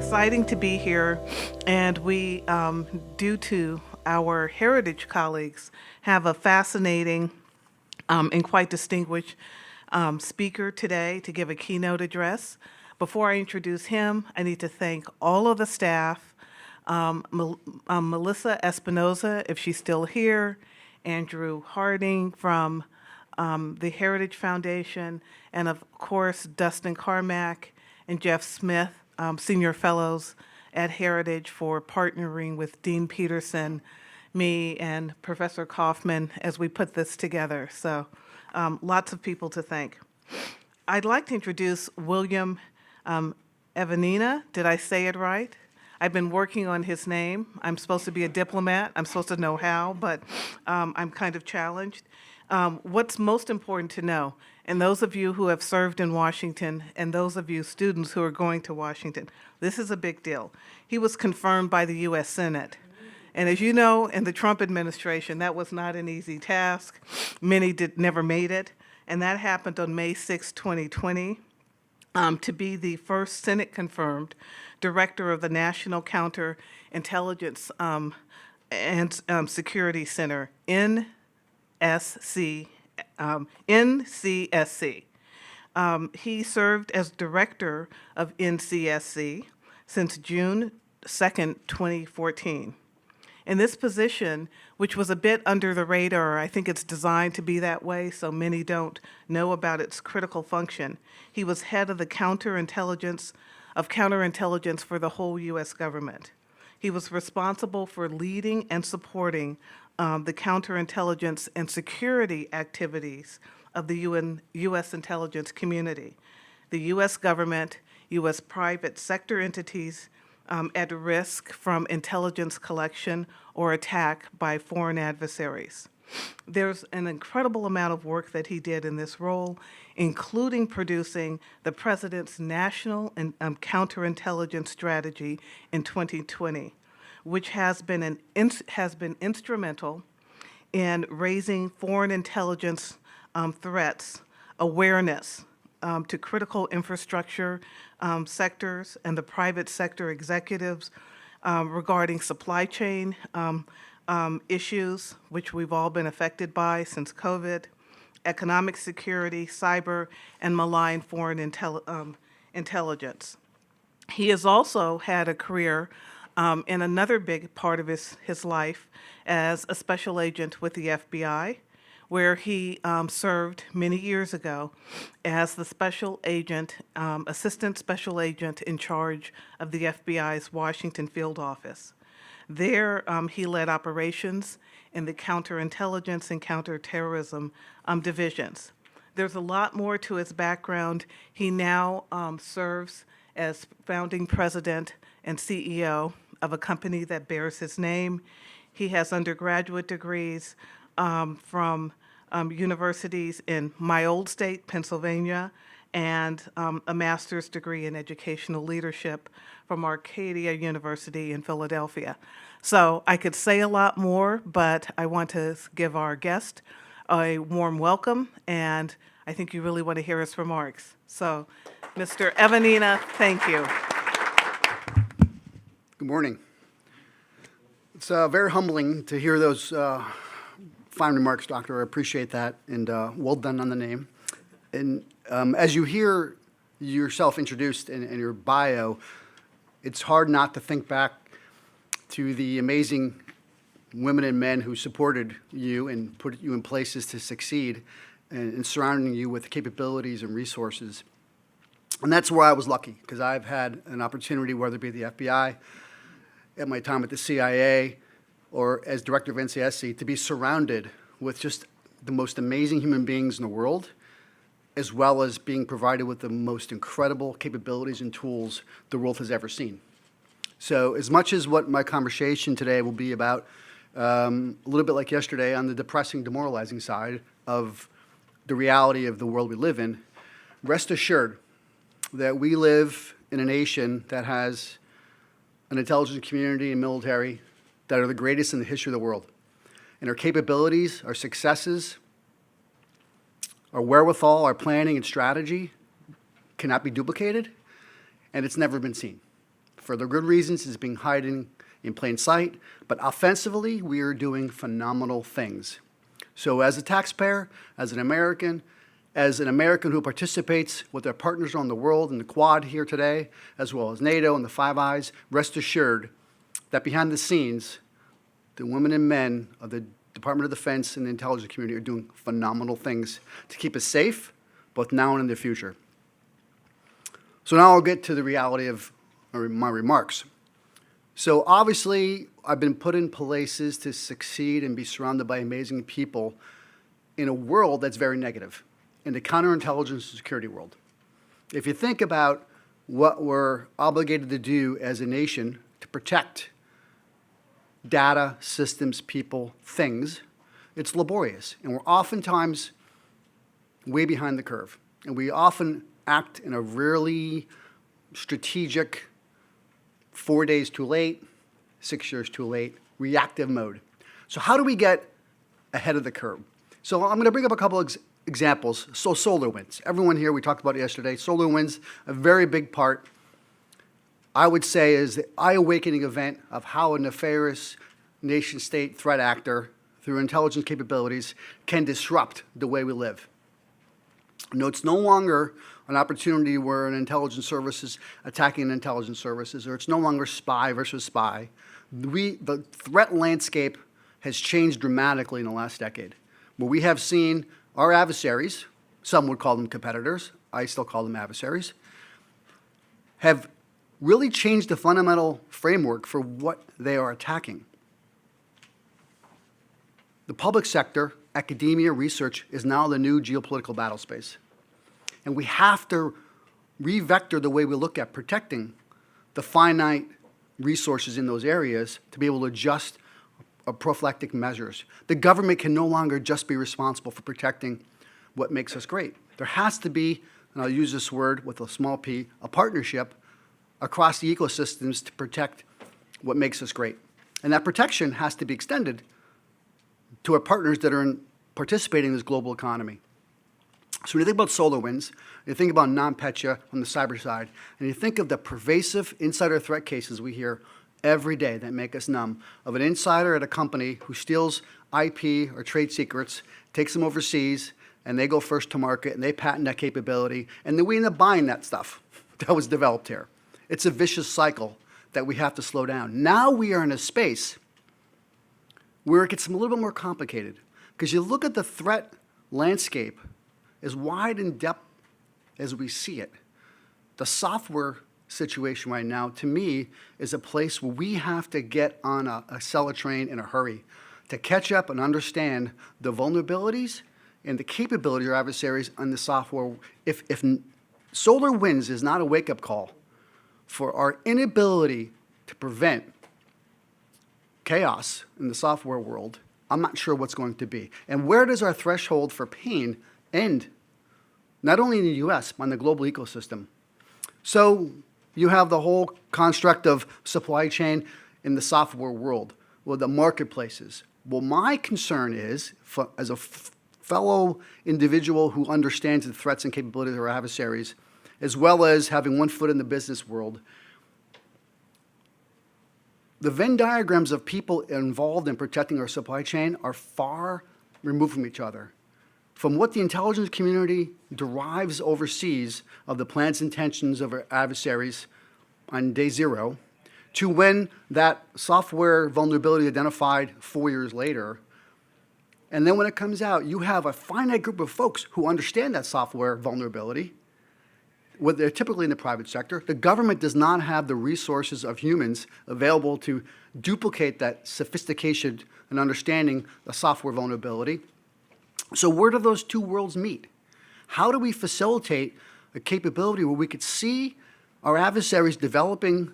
exciting to be here, and we, due to our heritage colleagues, have a fascinating and quite distinguished speaker today to give a keynote address. Before I introduce him, I need to thank all of the staff, Melissa Espinoza, if she's still here, Andrew Harding from the Heritage Foundation, and of course, Dustin Carmack and Jeff Smith, Senior Fellows at Heritage, for partnering with Dean Peterson, me, and Professor Kaufman as we put this together. So lots of people to thank. I'd like to introduce William Evanina. Did I say it right? I've been working on his name. I'm supposed to be a diplomat. I'm supposed to know how, but I'm kind of challenged. What's most important to know, and those of you who have served in Washington and those of you students who are going to Washington, this is a big deal. He was confirmed by the U.S. Senate. And as you know, in the Trump administration, that was not an easy task. Many never made it. And that happened on May 6, 2020, to be the first Senate-confirmed director of the National Counterintelligence and Security Center, NCSC. He served as director of NCSC since June 2nd, 2014. In this position, which was a bit under the radar, I think it's designed to be that way, so many don't know about its critical function. He was head of the counterintelligence for the whole U.S. government. He was responsible for leading and supporting the counterintelligence and security activities of the U.S. intelligence community, the U.S. government, U.S. private sector entities, at risk from intelligence collection or attack by foreign adversaries. There's an incredible amount of work that he did in this role, including producing the President's National Counterintelligence Strategy in 2020, which has been instrumental in raising foreign intelligence threats awareness to critical infrastructure sectors and the private sector executives regarding supply chain issues, which we've all been affected by since COVID, economic security, cyber, and malign foreign intelligence. He has also had a career in another big part of his life as a special agent with the FBI, where he served many years ago as the special agent, assistant special agent in charge of the FBI's Washington field office. There, he led operations in the counterintelligence and counterterrorism divisions. There's a lot more to his background. He now serves as founding president and CEO of a company that bears his name. He has undergraduate degrees from universities in my old state, Pennsylvania, and a master's degree in educational leadership from Arcadia University in Philadelphia. So I could say a lot more, but I want to give our guest a warm welcome, and I think you really want to hear his remarks. So, Mr. Evanina, thank you. Good morning. It's very humbling to hear those fine remarks, Doctor. I appreciate that, and well done on the name. And as you hear yourself introduced in your bio, it's hard not to think back to the amazing women and men who supported you and put you in places to succeed and surrounding you with capabilities and resources. And that's where I was lucky, because I've had an opportunity, whether it be the FBI, at my time at the CIA, or as director of NCSC, to be surrounded with just the most amazing human beings in the world, as well as being provided with the most incredible capabilities and tools the world has ever seen. So as much as what my conversation today will be about, a little bit like yesterday, on the depressing, demoralizing side of the reality of the world we live in, rest assured that we live in a nation that has an intelligence community and military that are the greatest in the history of the world. And our capabilities, our successes, our wherewithal, our planning and strategy cannot be duplicated, and it's never been seen. For the good reasons, it's been hiding in plain sight. But offensively, we are doing phenomenal things. So as a taxpayer, as an American who participates with our partners around the world in the Quad here today, as well as NATO and the Five Eyes, rest assured that behind the scenes, the women and men of the Department of Defense and the intelligence community are doing phenomenal things to keep us safe, both now and in the future. So now I'll get to the reality of my remarks. So obviously, I've been put in places to succeed and be surrounded by amazing people in a world that's very negative, in the counterintelligence and security world. If you think about what we're obligated to do as a nation to protect data, systems, people, things, it's laborious. And we're oftentimes way behind the curve. And we often act in a really strategic, 4 days too late, 6 years too late, reactive mode. So how do we get ahead of the curve? So I'm going to bring up a couple of examples. So SolarWinds. Everyone here, we talked about it yesterday. SolarWinds, a very big part, I would say, is the eye-awakening event of how a nefarious nation-state threat actor, through intelligence capabilities, can disrupt the way we live. No, it's no longer an opportunity where an intelligence service is attacking an intelligence services, or it's no longer spy versus spy. The threat landscape has changed dramatically in the last decade, where we have seen our adversaries, some would call them competitors, I still call them adversaries, have really changed the fundamental framework for what they are attacking. The public sector, academia, research is now the new geopolitical battle space. And we have to re-vector the way we look at protecting the finite resources in those areas to be able to adjust prophylactic measures. The government can no longer just be responsible for protecting what makes us great. There has to be, and I'll use this word with a small p, a partnership across the ecosystems to protect what makes us great. And that protection has to be extended to our partners that are participating in this global economy. So when you think about SolarWinds, you think about NotPetya on the cyber side, and you think of the pervasive insider threat cases we hear every day that make us numb, of an insider at a company who steals IP or trade secrets, takes them overseas, and they go first to market, and they patent that capability, and then we end up buying that stuff that was developed here. It's a vicious cycle that we have to slow down. Now we are in a space where it gets a little bit more complicated, because you look at the threat landscape as wide and depth as we see it. The software situation right now, to me, is a place where we have to get on a accelerate train in a hurry to catch up and understand the vulnerabilities and the capability of our adversaries on the software. If SolarWinds is not a wake-up call for our inability to prevent chaos in the software world, I'm not sure what's going to be. And where does our threshold for pain end? Not only in the US, but in the global ecosystem. So you have the whole construct of supply chain in the software world, or the marketplaces. Well, my concern is, as a fellow individual who understands the threats and capabilities of our adversaries, as well as having one foot in the business world, the Venn diagrams of people involved in protecting our supply chain are far removed from each other. From what the intelligence community derives overseas of the plans and intentions of our adversaries on day zero, to when that software vulnerability identified 4 years later, and then when it comes out, you have a finite group of folks who understand that software vulnerability. They're typically in the private sector. The government does not have the resources of humans available to duplicate that sophistication and understanding the software vulnerability. So where do those two worlds meet? How do we facilitate a capability where we could see our adversaries developing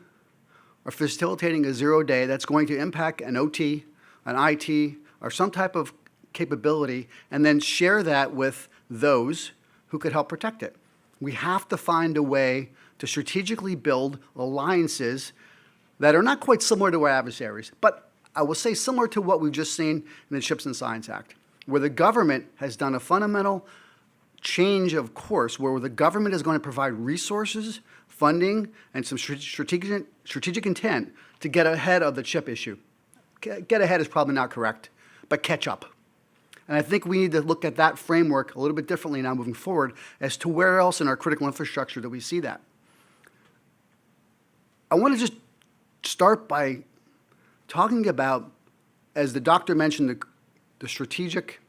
or facilitating a zero-day that's going to impact an OT, an IT, or some type of capability, and then share that with those who could help protect it? We have to find a way to strategically build alliances that are not quite similar to our adversaries, but I will say similar to what we've just seen in the Chips and Science Act, where the government has done a fundamental change of course where the government is going to provide resources, funding, and some strategic intent to get ahead of the chip issue. Get ahead is probably not correct, but catch up. And I think we need to look at that framework a little bit differently now moving forward as to where else in our critical infrastructure do we see that. I want to just start by talking about, as the doctor mentioned, the strategic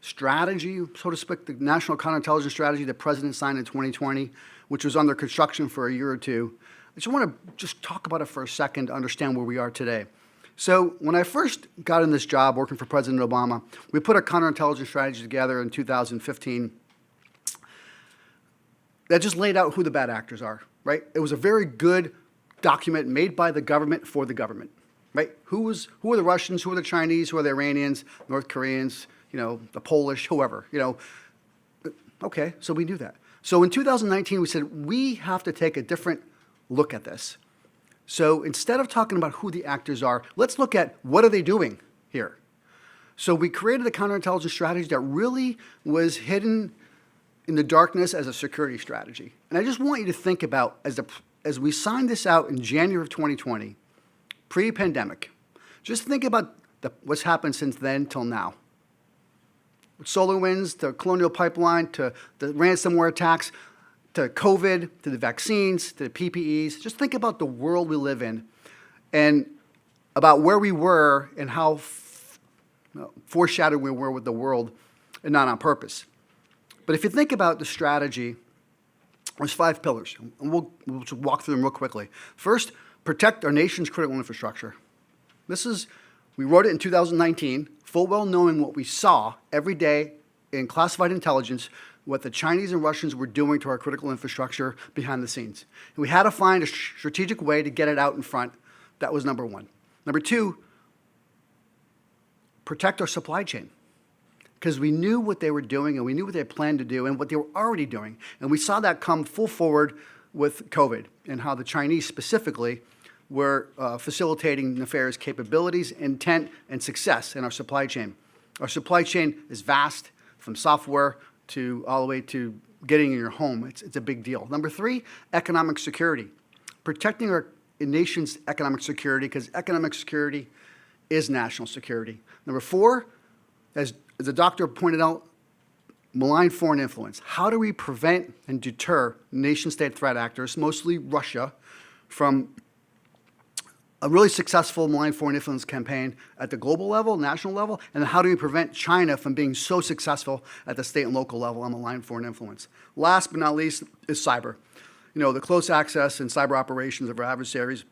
strategy, so to speak, the national counterintelligence strategy the president signed in 2020, which was under construction for a year or two. I just want to just talk about it for a second to understand where we are today. So when I first got in this job working for President Obama, we put a counterintelligence strategy together in 2015 that just laid out who the bad actors are, right? It was a very good document made by the government for the government, right? Who are the Russians, who are the Chinese, who are the Iranians, North Koreans, the Polish, whoever, Okay, so we knew that. So in 2019, we said we have to take a different look at this. So instead of talking about who the actors are, let's look at what are they doing here. So we created a counterintelligence strategy that really was hidden in the darkness as a security strategy. And I just want you to think about, as we signed this out in January of 2020, pre-pandemic, just think about what's happened since then till now. With SolarWinds, to Colonial Pipeline, to the ransomware attacks, to COVID, to the vaccines, to the PPEs. Just think about the world we live in and about where we were and how foreshadowed we were with the world, and not on purpose. But if you think about the strategy, there's 5 pillars, and we'll walk through them real quickly. First, protect our nation's critical infrastructure. We wrote it in 2019, full well knowing what we saw every day in classified intelligence, what the Chinese and Russians were doing to our critical infrastructure behind the scenes. And we had to find a strategic way to get it out in front. That was number 1. Number 2, protect our supply chain. Because we knew what they were doing and we knew what they had planned to do and what they were already doing. And we saw that come full forward with COVID and how the Chinese specifically were facilitating nefarious capabilities, intent, and success in our supply chain. Our supply chain is vast, from software to all the way to getting in your home. It's a big deal. Number 3, economic security. Protecting our nation's economic security, because economic security is national security. Number 4, as the doctor pointed out, malign foreign influence. How do we prevent and deter nation-state threat actors, mostly Russia, from a really successful malign foreign influence campaign at the global level, national level, and then how do we prevent China from being so successful at the state and local level on malign foreign influence? Last but not least is cyber. The close access and cyber operations of our adversaries,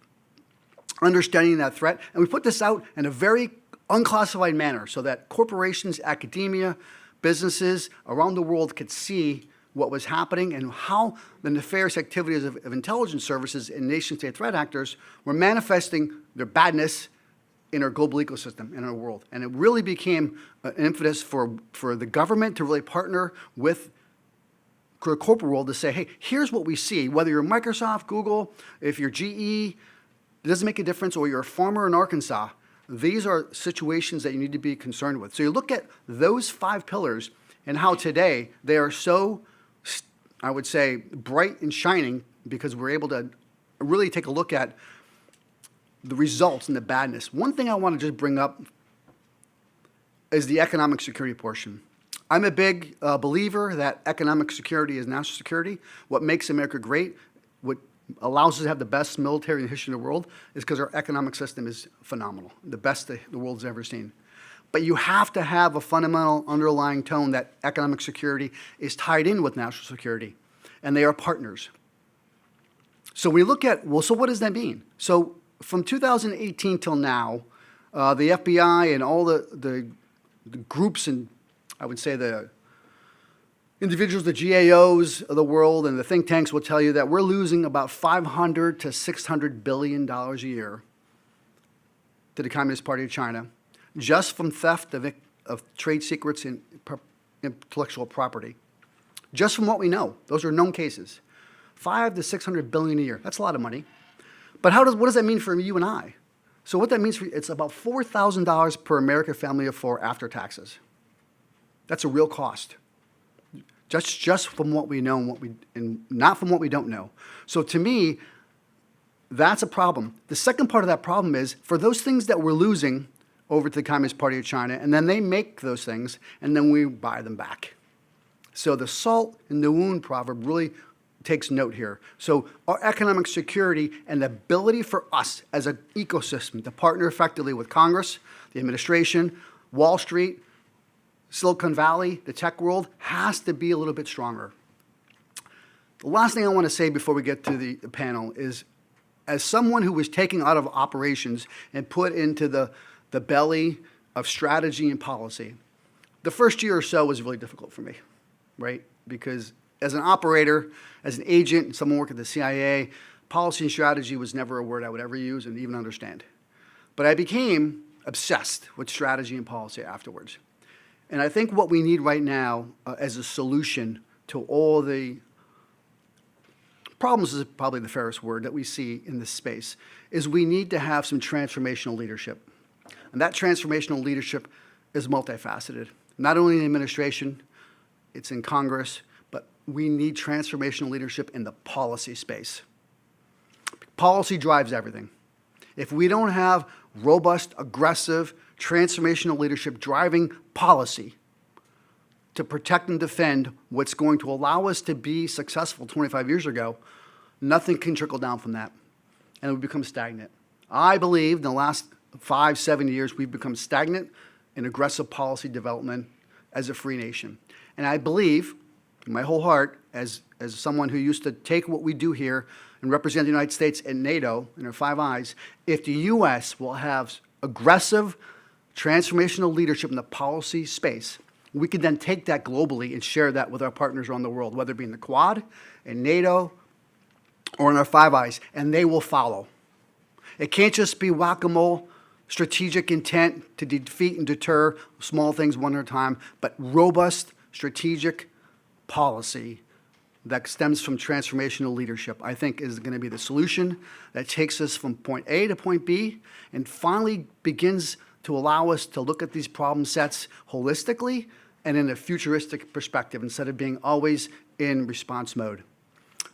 understanding that threat, and we put this out in a very unclassified manner so that corporations, academia, businesses around the world could see what was happening and how the nefarious activities of intelligence services and nation-state threat actors were manifesting their badness in our global ecosystem, in our world. And it really became an impetus for the government to really partner with the corporate world to say, hey, here's what we see. Whether you're Microsoft, Google, if you're GE, it doesn't make a difference, or you're a farmer in Arkansas, these are situations that you need to be concerned with. So you look at those 5 pillars and how today they are so, I would say, bright and shining because we're able to really take a look at the results and the badness. One thing I want to just bring up is the economic security portion. I'm a big believer that economic security is national security. What makes America great, what allows us to have the best military in the history of the world, is because our economic system is phenomenal, the best the world's ever seen. But you have to have a fundamental underlying tone that economic security is tied in with national security, and they are partners. So we look at, well, so what does that mean? So from 2018 till now, the FBI and all the groups and I would say the individuals, the GAOs of the world and the think tanks will tell you that we're losing about $500 to $600 billion a year to the Communist Party of China just from theft of trade secrets and intellectual property. Just from what we know. Those are known cases. $500 to $600 billion a year. That's a lot of money. But what does that mean for you and I? So what that means it's about $4,000 per American family of 4 after taxes. That's a real cost just from what we know and not from what we don't know. So to me, that's a problem. The second part of that problem is for those things that we're losing over to the Communist Party of China, and then they make those things, and then we buy them back. So the salt in the wound proverb really takes note here. So our economic security and the ability for us as an ecosystem to partner effectively with Congress, the administration, Wall Street, Silicon Valley, the tech world, has to be a little bit stronger. The last thing I want to say before we get to the panel is, as someone who was taken out of operations and put into the belly of strategy and policy, the first year or so was really difficult for me, right? Because as an operator, as an agent, someone working at the CIA, policy and strategy was never a word I would ever use and even understand. But I became obsessed with strategy and policy afterwards. And I think what we need right now as a solution to all the problems is probably the fairest word that we see in this space, is we need to have some transformational leadership. And that transformational leadership is multifaceted. Not only in the administration, it's in Congress, but we need transformational leadership in the policy space. Policy drives everything. If we don't have robust, aggressive, transformational leadership driving policy to protect and defend what's going to allow us to be successful 25 years ago, nothing can trickle down from that, and it would become stagnant. I believe in the last 5-7 years, we've become stagnant in aggressive policy development as a free nation. And I believe, in my whole heart, as someone who used to take what we do here and represent the United States and NATO in our Five Eyes, if the U.S. will have aggressive, transformational leadership in the policy space, we can then take that globally and share that with our partners around the world, whether it be in the Quad, in NATO, or in our Five Eyes, and they will follow. It can't just be whack-a-mole, strategic intent to defeat and deter small things one at a time, but robust, strategic policy that stems from transformational leadership, I think, is going to be the solution that takes us from point A to point B and finally begins to allow us to look at these problem sets holistically and in a futuristic perspective instead of being always in response mode.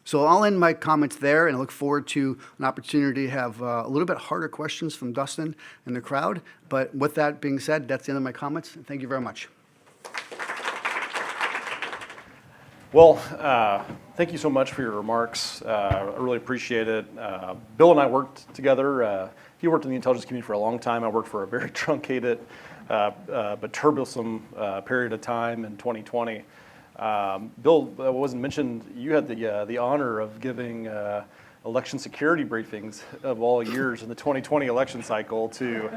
So I'll end my comments there, and I look forward to an opportunity to have a little bit harder questions from Dustin and the crowd. But with that being said, that's the end of my comments. Thank you very much. Well, thank you so much for your remarks. I really appreciate it. Bill and I worked together. He worked in the intelligence community for a long time. I worked for a very truncated but turbulent period of time in 2020. Bill, wasn't mentioned, you had the honor of giving election security briefings of all years in the 2020 election cycle to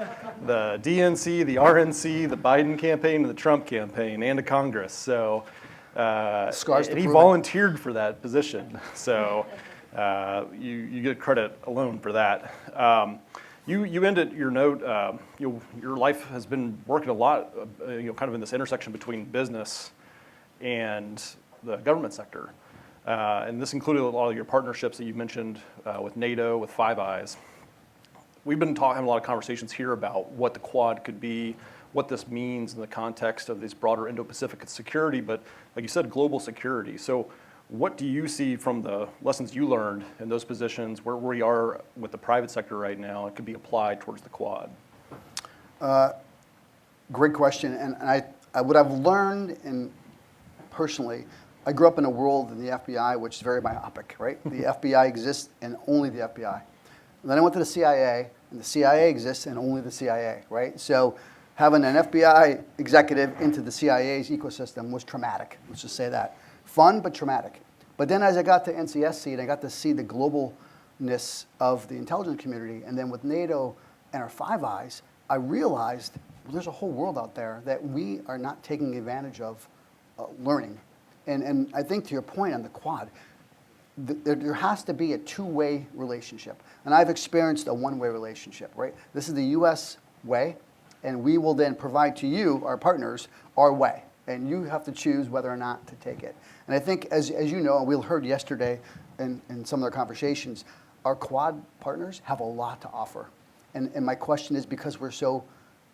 the DNC, the RNC, the Biden campaign, and the Trump campaign, and to Congress. So and he volunteered for that position. So you get credit alone for that. You ended your note, your life has been working a lot, kind of in this intersection between business and the government sector. And this included a lot of your partnerships that you mentioned with NATO, with Five Eyes. We've been having a lot of conversations here about what the Quad could be, what this means in the context of this broader Indo-Pacific security, but like you said, global security. So what do you see from the lessons you learned in those positions, where we are with the private sector right now, it could be applied towards the Quad? Great question. And what I've learned personally, I grew up in a world in the FBI which is very myopic, right? The FBI exists and only the FBI. And then I went to the CIA, and the CIA exists and only the CIA, right? So having an FBI executive into the CIA's ecosystem was traumatic. Let's just say that. Fun, but traumatic. But then as I got to NCSC and I got to see the globalness of the intelligence community, and then with NATO and our Five Eyes, I realized there's a whole world out there that we are not taking advantage of learning. And I think to your point on the Quad, there has to be a two-way relationship. And I've experienced a one-way relationship, right? This is the U.S. way, and we will then provide to you, our partners, our way. And you have to choose whether or not to take it. And I think, as you know, and we heard yesterday in some of their conversations, our Quad partners have a lot to offer. And my question is, because we're so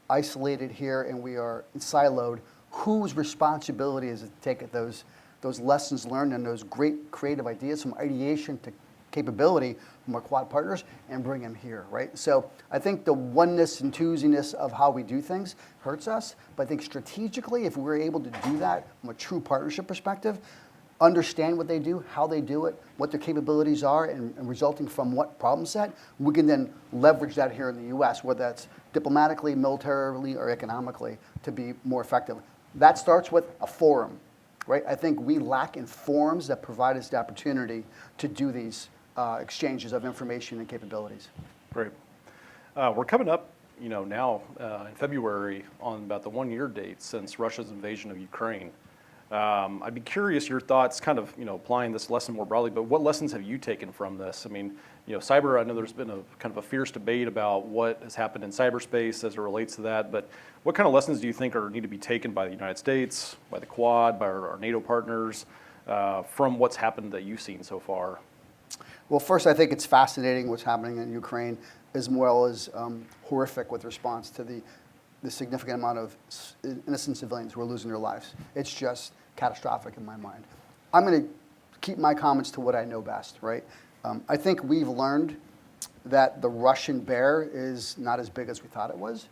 isolated here and we are siloed, whose responsibility is it to take those those lessons learned and those great creative ideas from ideation to capability from our Quad partners and bring them here, right? So I think the oneness and twosiness of how we do things hurts us, but I think strategically, if we're able to do that from a true partnership perspective, understand what they do, how they do it, what their capabilities are, and resulting from what problem set, we can then leverage that here in the U.S., whether that's diplomatically, militarily, or economically, to be more effective. That starts with a forum, right? I think we lack in forums that provide us the opportunity to do these exchanges of information and capabilities. Great. We're coming up, now in February on about the 1-year date since Russia's invasion of Ukraine. I'd be curious your thoughts, kind of, applying this lesson more broadly, but what lessons have you taken from this? I mean, cyber, I know there's been a kind of a fierce debate about what has happened in cyberspace as it relates to that, but what kind of lessons do you think need to be taken by the United States, by the Quad, by our NATO partners, from what's happened that you've seen so far? Well, first, I think it's fascinating what's happening in Ukraine, as well as horrific with response to the significant amount of innocent civilians who are losing their lives. It's just catastrophic in my mind. I'm going to keep my comments to what I know best, right? I think we've learned that the Russian bear is not as big as we thought it was.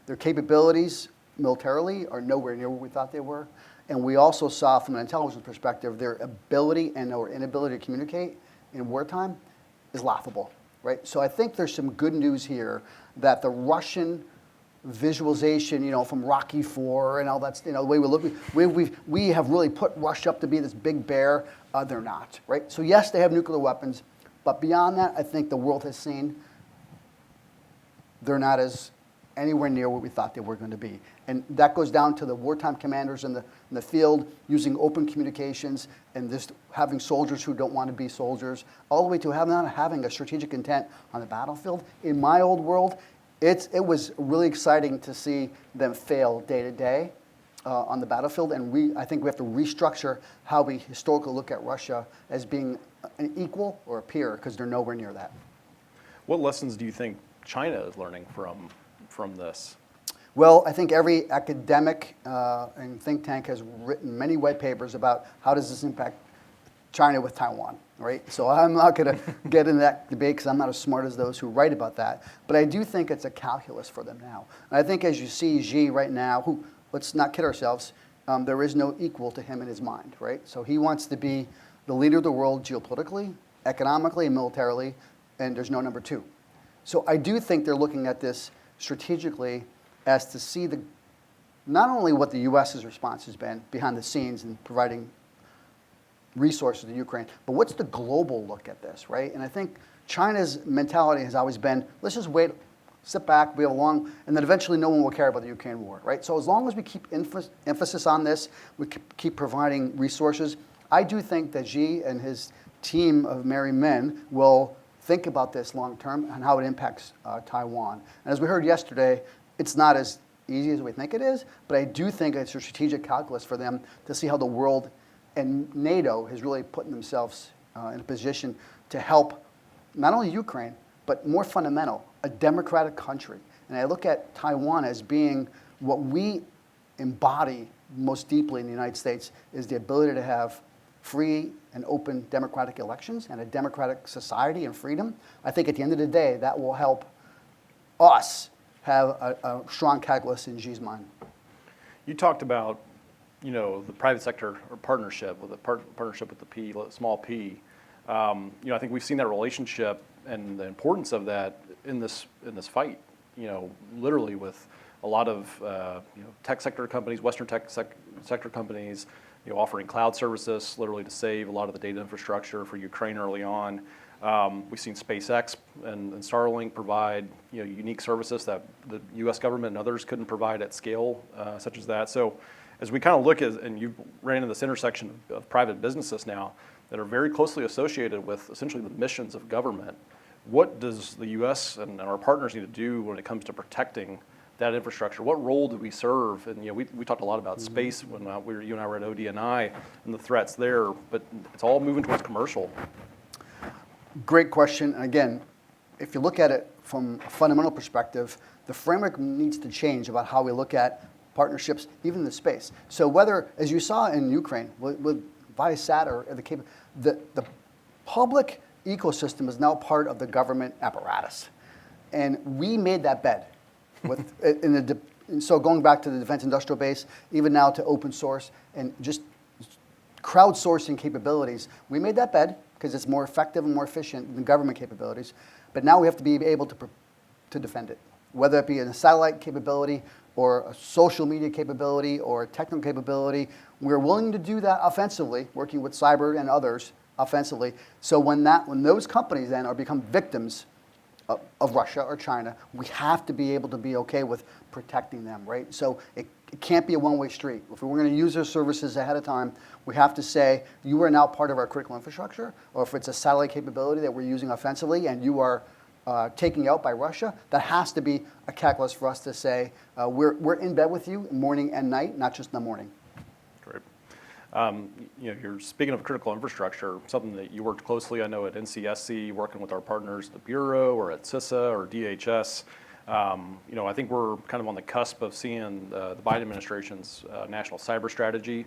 Their capabilities militarily are nowhere near what we thought they were. And we also saw, from an intelligence perspective, their ability and or inability to communicate in wartime is laughable, right? So I think there's some good news here that the Russian visualization, from Rocky IV and all that, the way we look, we have really put Russia up to be this big bear. They're not, right? So yes, they have nuclear weapons, but beyond that, I think the world has seen they're not as anywhere near what we thought they were going to be. And that goes down to the wartime commanders in the field using open communications and just having soldiers who don't want to be soldiers, all the way to not having a strategic intent on the battlefield. In my old world, it was really exciting to see them fail day to day on the battlefield, and I think we have to restructure how we historically look at Russia as being an equal or a peer, because they're nowhere near that. What lessons do you think China is learning from this? Well, I think every academic and think tank has written many white papers about how does this impact China with Taiwan, right? So I'm not going to get into that debate because I'm not as smart as those who write about that. But I do think it's a calculus for them now. And I think as you see Xi right now, who, let's not kid ourselves, there is no equal to him in his mind, right? So he wants to be the leader of the world geopolitically, economically, and militarily, and there's no number two. So I do think they're looking at this strategically as to see not only what the U.S.'s response has been behind the scenes in providing resources to Ukraine, but what's the global look at this, right? And I think China's mentality has always been, let's just wait, sit back, we have a long, and then eventually no one will care about the Ukraine war, right? So as long as we keep emphasis on this, we keep providing resources, I do think that Xi and his team of merry men will think about this long term and how it impacts Taiwan. And as we heard yesterday, it's not as easy as we think it is, but I do think it's a strategic calculus for them to see how the world and NATO has really put themselves in a position to help not only Ukraine, but more fundamental, a democratic country. And I look at Taiwan as being what we embody most deeply in the United States is the ability to have free and open democratic elections and a democratic society and freedom. I think at the end of the day, that will help us have a strong calculus in Xi's mind. You talked about, the private sector or partnership with the small p. I think we've seen that relationship and the importance of that in this fight. Literally with a lot of tech sector companies, Western tech sector companies, offering cloud services literally to save a lot of the data infrastructure for Ukraine early on. We've seen SpaceX and Starlink provide unique services that the U.S. government and others couldn't provide at scale, such as that. So as we kind of look at, and you ran into this intersection of private businesses now that are very closely associated with essentially the missions of government, what does the U.S. and our partners need to do when it comes to protecting that infrastructure? What role do we serve? And we talked a lot about space when you and I were at ODNI and the threats there, but it's all moving towards commercial. Great question. And again, if you look at it from a fundamental perspective, the framework needs to change about how we look at partnerships, even in the space. So whether, as you saw in Ukraine, with Viasat or the public ecosystem is now part of the government apparatus. And we made that bet. And so going back to the defense industrial base, even now to open source and just crowdsourcing capabilities, we made that bet because it's more effective and more efficient than government capabilities. But now we have to be able to defend it, whether it be a satellite capability or a social media capability or a technical capability. We're willing to do that offensively, working with cyber and others offensively. So when those companies then are become victims of Russia or China, we have to be able to be okay with protecting them, right? So it can't be a one-way street. If we're going to use their services ahead of time, we have to say, you are now part of our critical infrastructure, or if it's a satellite capability that we're using offensively and you are taken out by Russia, that has to be a catalyst for us to say, we're in bed with you morning and night, not just in the morning. Great. You're speaking of critical infrastructure, something that you worked closely, I know, at NCSC, working with our partners, the Bureau, or at CISA, or DHS. I think we're kind of on the cusp of seeing the Biden administration's national cyber strategy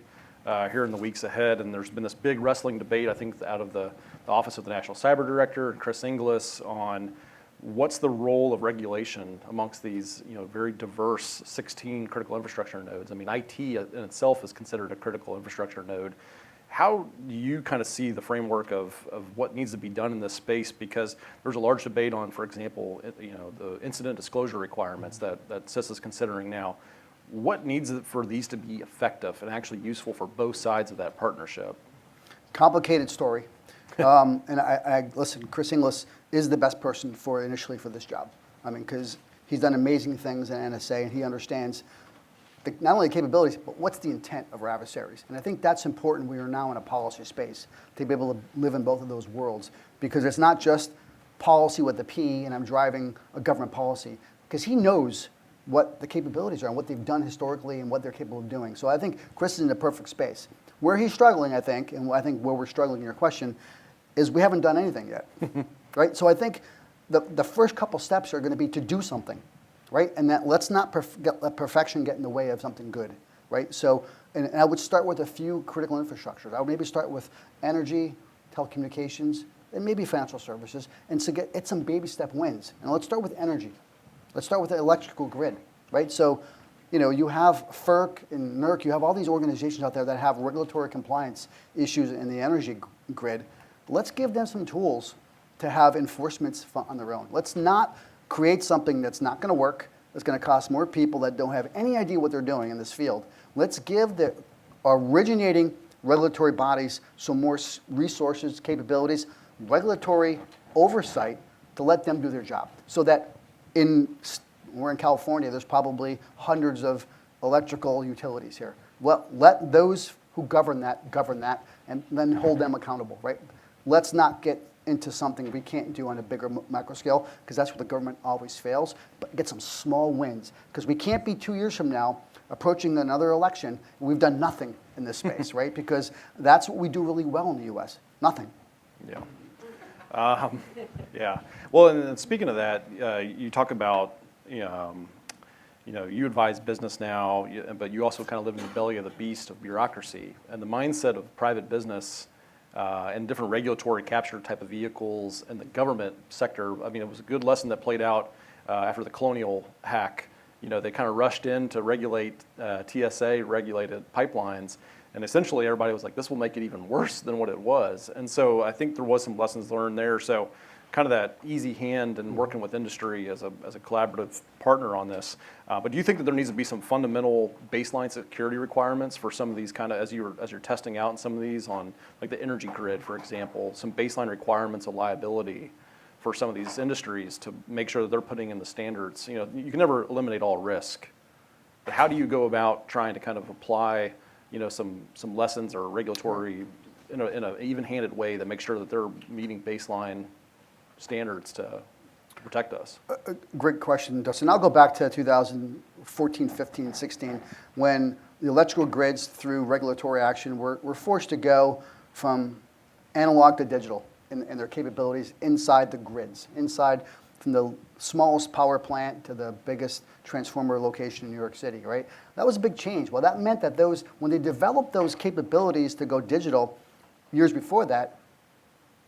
here in the weeks ahead, and there's been this big wrestling debate, I think, out of the Office of the National Cyber Director and Chris Inglis on what's the role of regulation amongst these very diverse 16 critical infrastructure nodes. I mean, IT in itself is considered a critical infrastructure node. How do you kind of see the framework of what needs to be done in this space? Because there's a large debate on, for example, the incident disclosure requirements that CISA is considering now. What needs for these to be effective and actually useful for both sides of that partnership? Complicated story. And I listen, Chris Inglis is the best person initially for this job. I mean, because he's done amazing things at NSA and he understands not only the capabilities, but what's the intent of our adversaries. And I think that's important. We are now in a policy space to be able to live in both of those worlds, because it's not just policy with the P and I'm driving a government policy, because he knows what the capabilities are and what they've done historically and what they're capable of doing. So I think Chris is in the perfect space. Where he's struggling, I think, and I think where we're struggling in your question, is we haven't done anything yet, right? So I think the first couple steps are going to be to do something, right? And that let's not let perfection get in the way of something good, right? So, and I would start with a few critical infrastructures. I would maybe start with energy, telecommunications, and maybe financial services, and to get some baby step wins. And let's start with energy. Let's start with the electrical grid, right? So, you have FERC and NERC, you have all these organizations out there that have regulatory compliance issues in the energy grid. Let's give them some tools to have enforcements on their own. Let's not create something that's not going to work, that's going to cost more people that don't have any idea what they're doing in this field. Let's give the originating regulatory bodies some more resources, capabilities, regulatory oversight to let them do their job. So that we're in California, there's probably hundreds of electrical utilities here. Well, let those who govern that, and then hold them accountable, right? Let's not get into something we can't do on a bigger macro scale, because that's where the government always fails, but get some small wins. Because we can't be 2 years from now approaching another election, and we've done nothing in this space, right? Because that's what we do really well in the US, nothing. Yeah. Yeah. Well, and speaking of that, you talk about, you advise business now, but you also kind of live in the belly of the beast of bureaucracy. And the mindset of private business and different regulatory capture type of vehicles and the government sector, I mean, it was a good lesson that played out after the colonial hack. They kind of rushed in to regulate TSA, regulated pipelines. And essentially everybody was like, this will make it even worse than what it was. And so I think there was some lessons learned there. So kind of that easy hand and working with industry as a collaborative partner on this. But do you think that there needs to be some fundamental baseline security requirements for some of these kind of, as you're testing out in some of these on like the energy grid, for example, some baseline requirements of liability for some of these industries to make sure that they're putting in the standards? You can never eliminate all risk, but how do you go about trying to kind of apply some lessons or regulatory in an even-handed way that makes sure that they're meeting baseline standards to protect us? Great question, Dustin. I'll go back to 2014, 15, 16, when the electrical grids, through regulatory action, were forced to go from analog to digital in their capabilities inside the grids, inside from the smallest power plant to the biggest transformer location in New York City, right? That was a big change. Well, that meant that when they developed those capabilities to go digital years before that,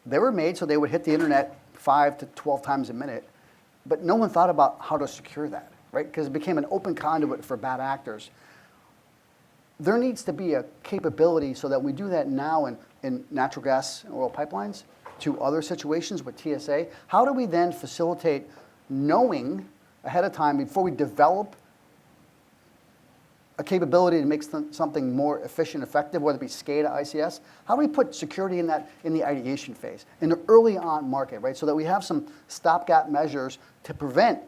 they were made so they would hit the internet 5 to 12 times a minute, but no one thought about how to secure that, right? Because it became an open conduit for bad actors. There needs to be a capability so that we do that now in natural gas and oil pipelines to other situations with TSA. How do we then facilitate knowing ahead of time before we develop a capability to make something more efficient, effective, whether it be SCADA, ICS? How do we put security in the ideation phase, in the early on market, right? So that we have some stopgap measures to prevent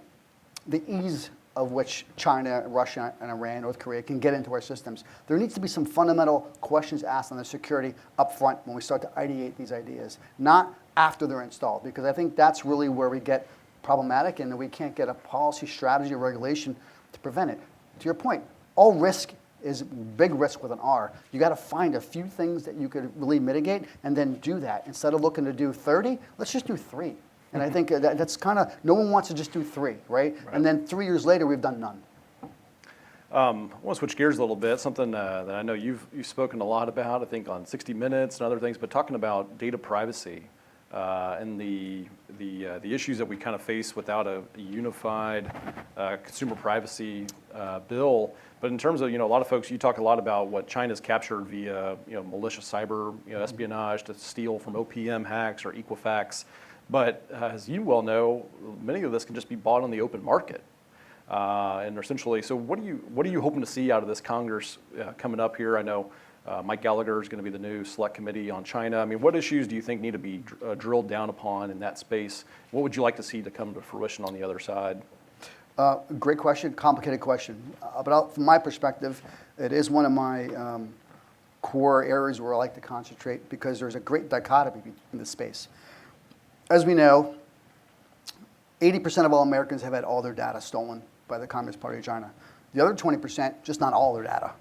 the ease of which China, Russia, and Iran, North Korea can get into our systems. There needs to be some fundamental questions asked on the security up front when we start to ideate these ideas, not after they're installed, because I think that's really where we get problematic and we can't get a policy, strategy, or regulation to prevent it. To your point, all risk is big risk with an R. You got to find a few things that you could really mitigate and then do that. Instead of looking to do 30, let's just do 3. And I think that's kind of, no one wants to just do 3, right? And then 3 years later, we've done none. I want to switch gears a little bit, something that I know you've spoken a lot about, I think on 60 Minutes and other things, but talking about data privacy and the issues that we kind of face without a unified consumer privacy bill. But in terms of, a lot of folks, you talk a lot about what China's captured via, malicious cyber espionage to steal from OPM hacks or Equifax. But as you well know, many of this can just be bought on the open market. And essentially, so what are you hoping to see out of this Congress coming up here? I know Mike Gallagher is going to be the new select committee on China. I mean, what issues do you think need to be drilled down upon in that space? What would you like to see to come to fruition on the other side? Great question, complicated question. But from my perspective, it is one of my core areas where I like to concentrate because there's a great dichotomy in this space. As we know, 80% of all Americans have had all their data stolen by the Communist Party of China. The other 20%, just not all their data.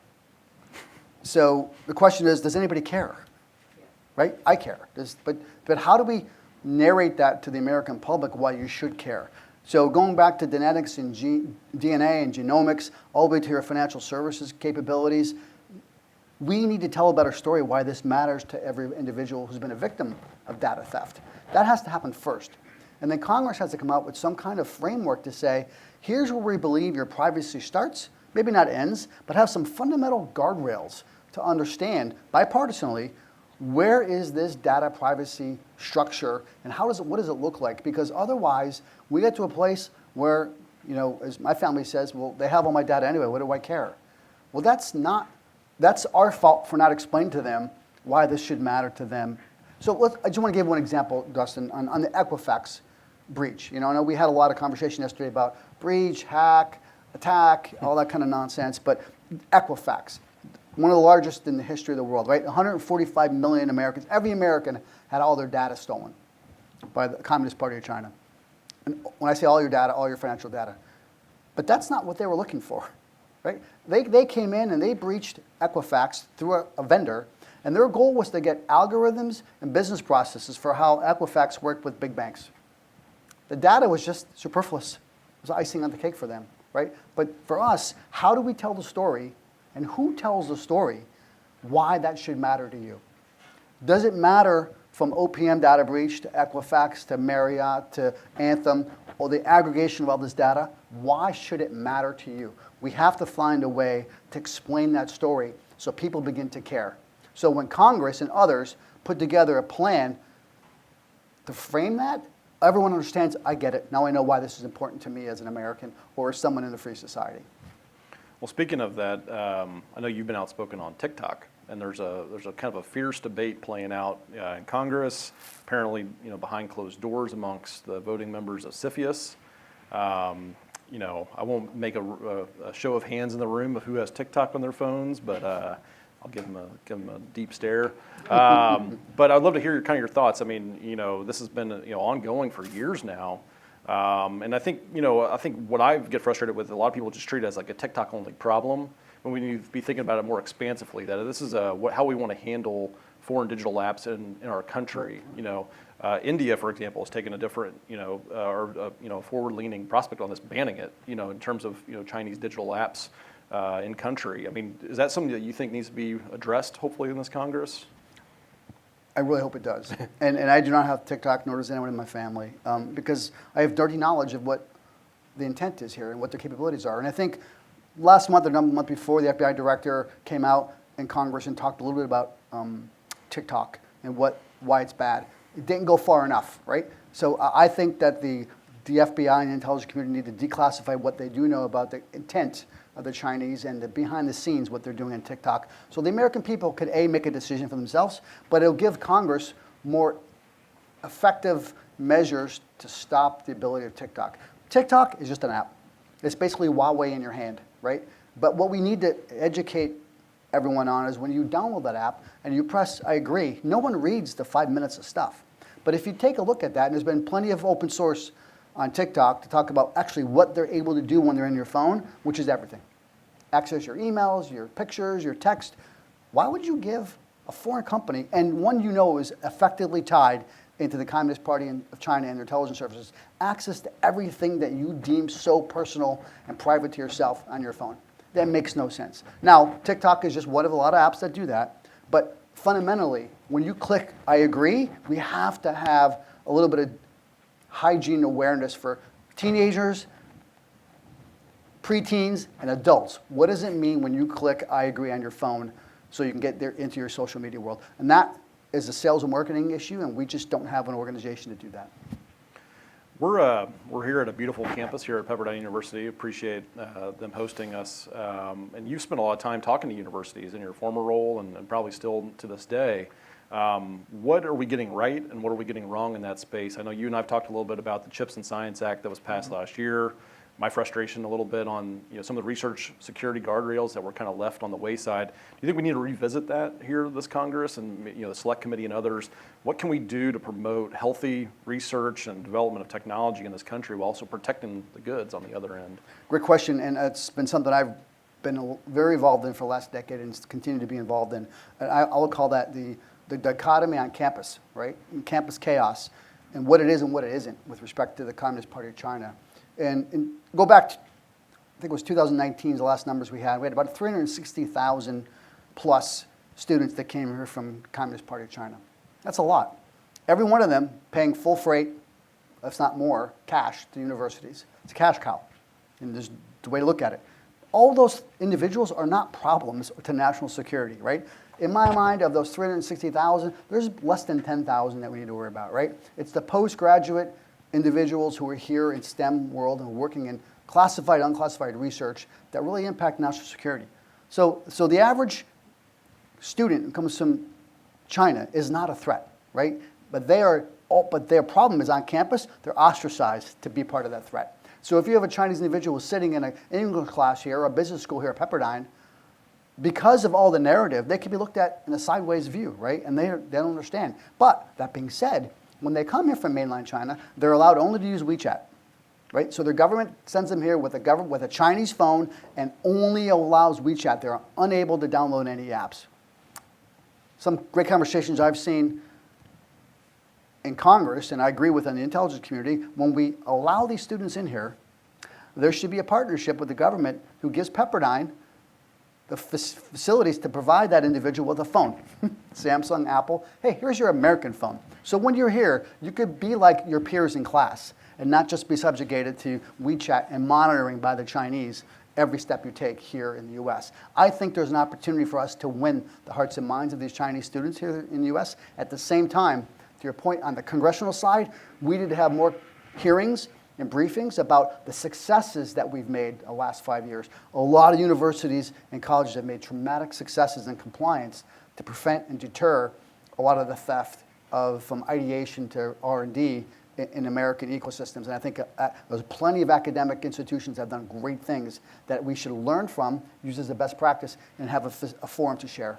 So the question is, does anybody care? Right? I care. But how do we narrate that to the American public why you should care? So going back to genetics and DNA and genomics, all the way to your financial services capabilities, we need to tell a better story why this matters to every individual who's been a victim of data theft. That has to happen first. And then Congress has to come out with some kind of framework to say, here's where we believe your privacy starts, maybe not ends, but have some fundamental guardrails to understand bipartisanly where is this data privacy structure and what does it look like? Because otherwise, we get to a place where, as my family says, well, they have all my data anyway, what do I care? Well, that's our fault for not explaining to them why this should matter to them. So I just want to give one example, Dustin, on the Equifax breach. I know we had a lot of conversation yesterday about breach, hack, attack, all that kind of nonsense, but Equifax, one of the largest in the history of the world, right? 145 million Americans, every American had all their data stolen by the Communist Party of China. And when I say all your data, all your financial data. But that's not what they were looking for, right? They came in and they breached Equifax through a vendor, and their goal was to get algorithms and business processes for how Equifax worked with big banks. The data was just superfluous. It was icing on the cake for them, right? But for us, how do we tell the story, and who tells the story, why that should matter to you? Does it matter from OPM data breach to Equifax to Marriott to Anthem, or the aggregation of all this data? Why should it matter to you? We have to find a way to explain that story so people begin to care. So when Congress and others put together a plan to frame that, everyone understands, I get it. Now I know why this is important to me as an American or as someone in a free society. Well, speaking of that, I know you've been outspoken on TikTok, and there's a kind of a fierce debate playing out in Congress, apparently behind closed doors amongst the voting members of CFIUS. I won't make a show of hands in the room of who has TikTok on their phones, but I'll give them a deep stare. But I'd love to hear your thoughts. I mean, this has been ongoing for years now, and I think what I get frustrated with, a lot of people just treat it as like a TikTok only problem, when we need to be thinking about it more expansively. That this is how we want to handle foreign digital apps in our country. India, for example, has taken a different, forward-leaning prospect on this, banning it, in terms of, Chinese digital apps in country. I mean, is that something that you think needs to be addressed, hopefully, in this Congress? I really hope it does. And I do not have TikTok, nor does anyone in my family, because I have dirty knowledge of what the intent is here and what their capabilities are. And I think last month or the month before, the FBI director came out in Congress and talked a little bit about TikTok and why it's bad. It didn't go far enough, right? So I think that the FBI and the intelligence community need to declassify what they do know about the intent of the Chinese and the behind the scenes, what they're doing on TikTok. So the American people could, A, make a decision for themselves, but it'll give Congress more effective measures to stop the ability of TikTok. TikTok is just an app. It's basically Huawei in your hand, right? But what we need to educate everyone on is when you download that app and you press, I agree, no one reads the 5 minutes of stuff. But if you take a look at that, and there's been plenty of open source on TikTok to talk about actually what they're able to do when they're in your phone, which is everything. Access your emails, your pictures, your text. Why would you give a foreign company, and one is effectively tied into the Communist Party of China and their intelligence services, access to everything that you deem so personal and private to yourself on your phone? That makes no sense. Now, TikTok is just one of a lot of apps that do that, but fundamentally, when you click I agree, we have to have a little bit of hygiene awareness for teenagers, preteens, and adults. What does it mean when you click I agree on your phone so you can get there into your social media world? And that is a sales and marketing issue, and we just don't have an organization to do that. We're here at a beautiful campus here at Pepperdine University. Appreciate them hosting us. And you've spent a lot of time talking to universities in your former role and probably still to this day. What are we getting right and what are we getting wrong in that space? I know you and I have talked a little bit about the Chips and Science Act that was passed last year. My frustration a little bit on some of the research security guardrails that were kind of left on the wayside. Do you think we need to revisit that here this Congress and the Select Committee and others? What can we do to promote healthy research and development of technology in this country while also protecting the goods on the other end? Great question, and it's been something I've been very involved in for the last decade and continue to be involved in. And I would call that the dichotomy on campus, right? Campus chaos, and what it is and what it isn't with respect to the Communist Party of China. And go back to, I think it was 2019 is the last numbers we had. We had about 360,000 plus students that came here from the Communist Party of China. That's a lot. Every one of them paying full freight, if not more, cash to universities. It's a cash cow, and there's the way to look at it. All those individuals are not problems to national security, right? In my mind, of those 360,000, there's less than 10,000 that we need to worry about, right? It's the postgraduate individuals who are here in STEM world and working in classified, unclassified research that really impact national security. So the average student who comes from China is not a threat, right? But their problem is on campus, they're ostracized to be part of that threat. So if you have a Chinese individual sitting in an English class here or a business school here at Pepperdine, because of all the narrative, they can be looked at in a sideways view, right? And they don't understand. But that being said, when they come here from mainland China, they're allowed only to use WeChat, right? So their government sends them here with a Chinese phone and only allows WeChat. They're unable to download any apps. Some great conversations I've seen in Congress, and I agree with in the intelligence community, when we allow these students in here, there should be a partnership with the government who gives Pepperdine the facilities to provide that individual with a phone. Samsung, Apple, hey, here's your American phone. So when you're here, you could be like your peers in class and not just be subjugated to WeChat and monitoring by the Chinese every step you take here in the US. I think there's an opportunity for us to win the hearts and minds of these Chinese students here in the US. At the same time, to your point, on the congressional side, we need to have more hearings and briefings about the successes that we've made the last 5 years. A lot of universities and colleges have made dramatic successes in compliance to prevent and deter a lot of the theft from ideation to R&D in American ecosystems. And I think there's plenty of academic institutions that have done great things that we should learn from, use as a best practice, and have a forum to share.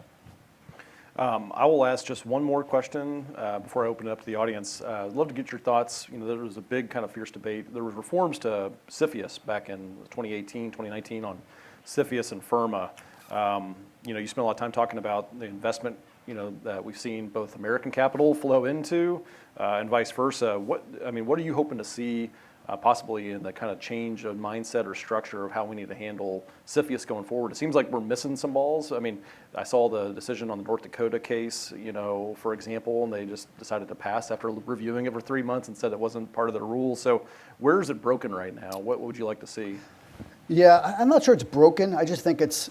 I will ask just one more question before I open it up to the audience. I'd love to get your thoughts. There was a big kind of fierce debate. There was reforms to CFIUS back in 2018, 2019 on CFIUS and FIRMA. You spent a lot of time talking about the investment that we've seen both American capital flow into and vice versa. What are you hoping to see possibly in the kind of change of mindset or structure of how we need to handle CFIUS going forward? It seems like we're missing some balls. I mean, I saw the decision on the North Dakota case, for example, and they just decided to pass after reviewing it for 3 months and said it wasn't part of their rules. So where is it broken right now? What would you like to see? Yeah, I'm not sure it's broken. I just think it's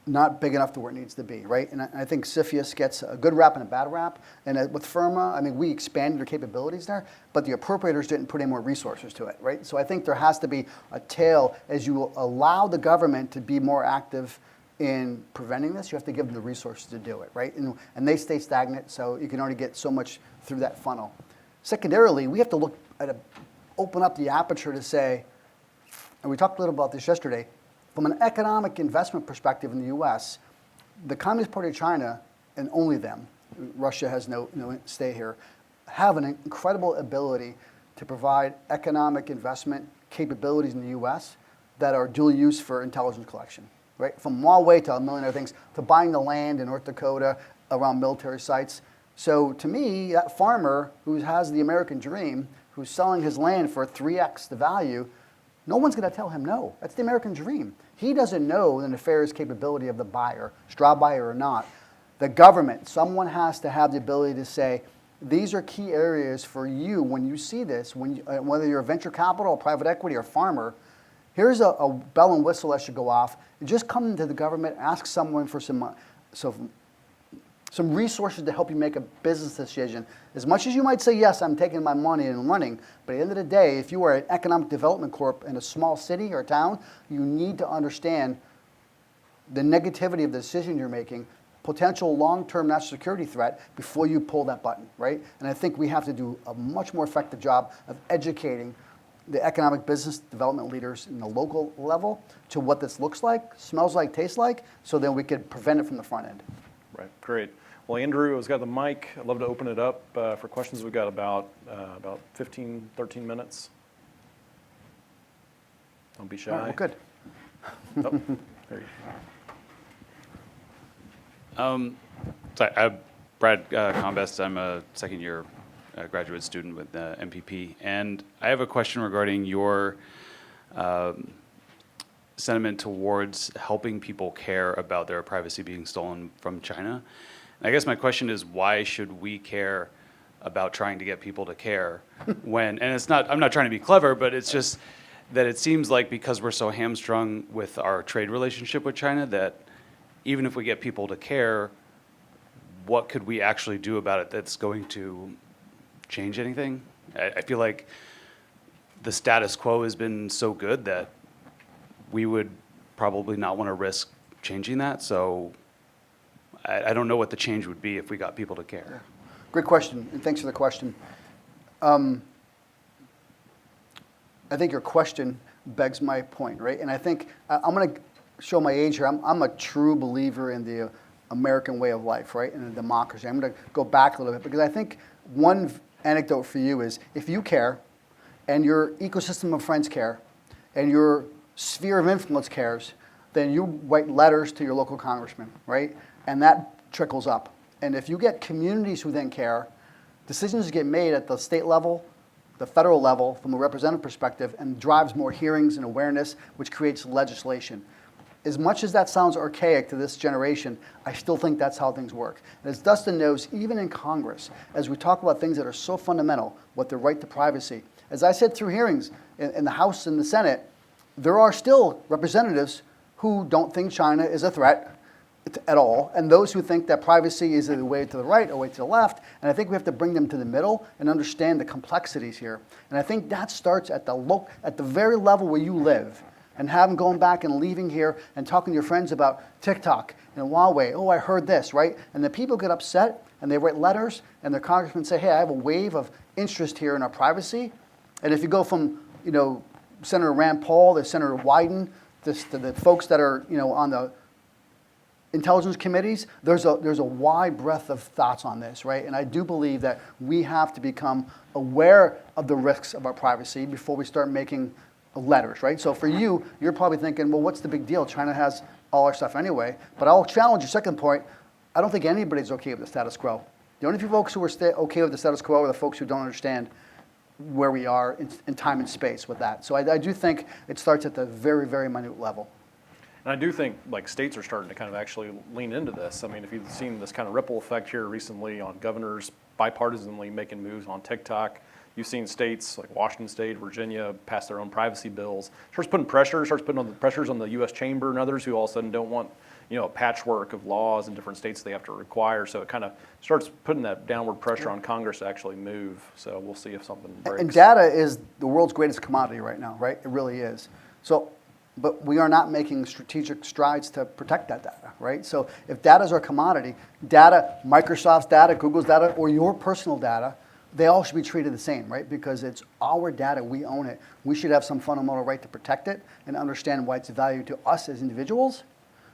not big enough to where it needs to be, right? And I think CFIUS gets a good rap and a bad rap. And with FIRMA, I mean, we expanded our capabilities there, but the appropriators didn't put any more resources to it, right? So I think there has to be a tail as you allow the government to be more active in preventing this. You have to give them the resources to do it, right? And they stay stagnant, so you can only get so much through that funnel. Secondarily, we have to look at open up the aperture to say, and we talked a little about this yesterday, from an economic investment perspective in the U.S., the Communist Party of China, and only them, Russia has no stay here, have an incredible ability to provide economic investment capabilities in the U.S. that are dual use for intelligence collection, right? From Huawei to a million other things, to buying the land in North Dakota around military sites. So to me, that farmer who has the American dream, who's selling his land for 3x the value, no one's going to tell him no. That's the American dream. He doesn't know the nefarious capability of the buyer, straw buyer or not. The government, someone has to have the ability to say, these are key areas for you when you see this, whether you're a venture capital, or private equity, or farmer, here's a bell and whistle that should go off. Just come to the government, ask someone for some resources to help you make a business decision. As much as you might say, yes, I'm taking my money and running, but at the end of the day, if you are an economic development corp in a small city or town, you need to understand the negativity of the decision you're making, potential long-term national security threat before you pull that button, right? And I think we have to do a much more effective job of educating the economic business development leaders in the local level to what this looks like, smells like, tastes like, so then we could prevent it from the front end. Right, great. Well, Andrew has got the mic. I'd love to open it up for questions. We've got about 15, 13 minutes. Don't be shy. All right, well, good. Oh, there you go. So I'm Brad Combest. I'm a second-year graduate student with MPP, and I have a question regarding your sentiment towards helping people care about their privacy being stolen from China. And I guess my question is, why should we care about trying to get people to care when, and it's not, I'm not trying to be clever, but it's just that it seems like because we're so hamstrung with our trade relationship with China that even if we get people to care, what could we actually do about it that's going to change anything? I feel like the status quo has been so good that we would probably not want to risk changing that. So I don't know what the change would be if we got people to care. Yeah. Great question, and thanks for the question. I think your question begs my point, right? And I think I'm going to show my age here. I'm a true believer in the American way of life, right, and a democracy. I'm going to go back a little bit because I think one anecdote for you is if you care and your ecosystem of friends care and your sphere of influence cares, then you write letters to your local congressman, right? And that trickles up. And if you get communities who then care, decisions get made at the state level, the federal level, from a representative perspective, and drives more hearings and awareness, which creates legislation. As much as that sounds archaic to this generation, I still think that's how things work. And as Dustin knows, even in Congress, as we talk about things that are so fundamental, what the right to privacy, as I said through hearings in the House and the Senate, there are still representatives who don't think China is a threat at all, and those who think that privacy is the way to the right or way to the left, and I think we have to bring them to the middle and understand the complexities here. And I think that starts at the very level where you live, and having going back and leaving here and talking to your friends about TikTok and Huawei. Oh, I heard this, right? And the people get upset and they write letters and their congressmen say, hey, I have a wave of interest here in our privacy. And if you go from, Senator Rand Paul to Senator Wyden, to the folks that are, on the intelligence committees, there's a wide breadth of thoughts on this, right? And I do believe that we have to become aware of the risks of our privacy before we start making letters, right? So for you, you're probably thinking, well, what's the big deal? China has all our stuff anyway. But I'll challenge your second point. I don't think anybody's okay with the status quo. The only few folks who are okay with the status quo are the folks who don't understand where we are in time and space with that. So I do think it starts at the very, very minute level. And I do think like states are starting to kind of actually lean into this. I mean, if you've seen this kind of ripple effect here recently on governors bipartisanly making moves on TikTok, you've seen states like Washington State, Virginia pass their own privacy bills. Starts putting on the pressures on the U.S. Chamber and others who all of a sudden don't want, a patchwork of laws in different states they have to require. So it kind of starts putting that downward pressure on Congress to actually move. So we'll see if something breaks. And data is the world's greatest commodity right now, right? It really is. So, but we are not making strategic strides to protect that data, right? So if data is our commodity, data, Microsoft's data, Google's data, or your personal data, they all should be treated the same, right? Because it's our data, we own it. We should have some fundamental right to protect it and understand why it's of value to us as individuals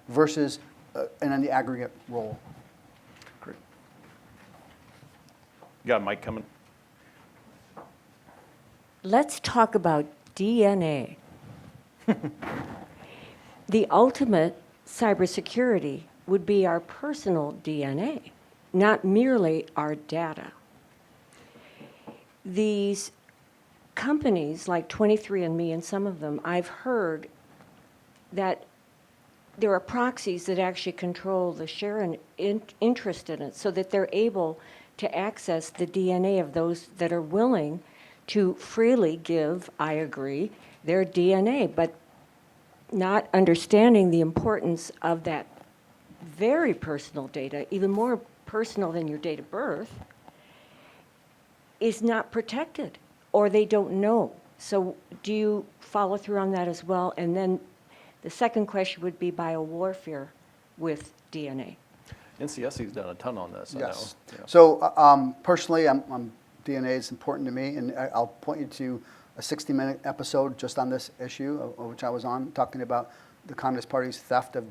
versus in the aggregate role. Great. You got a mic coming? Let's talk about DNA. The ultimate cybersecurity would be our personal DNA, not merely our data. These companies like 23andMe and some of them, I've heard that there are proxies that actually control the share and interest in it so that they're able to access the DNA of those that are willing to freely give, I agree, their DNA, but not understanding the importance of that very personal data, even more personal than your date of birth, is not protected, or they don't know. So do you follow through on that as well? And then the second question would be biowarfare with DNA. NCSC's done a ton on this, Yes. I know. Yeah. So personally, DNA is important to me, and I'll point you to a 60-minute episode just on this issue, which I was on, talking about the Communist Party's theft of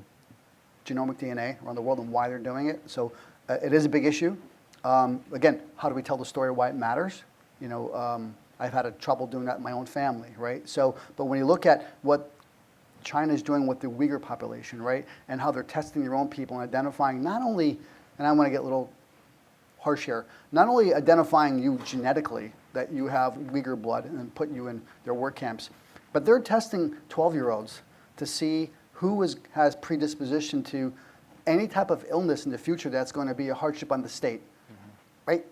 genomic DNA around the world and why they're doing it. So it is a big issue. Again, how do we tell the story why it matters? I've had trouble doing that in my own family, right? So, but when you look at what China is doing with the Uyghur population, right, and how they're testing their own people and identifying not only, and I want to get a little harsh here, not only identifying you genetically that you have Uyghur blood and then put you in their work camps, but they're testing 12-year-olds to see who has predisposition to any type of illness in the future that's going to be a hardship on the state, right?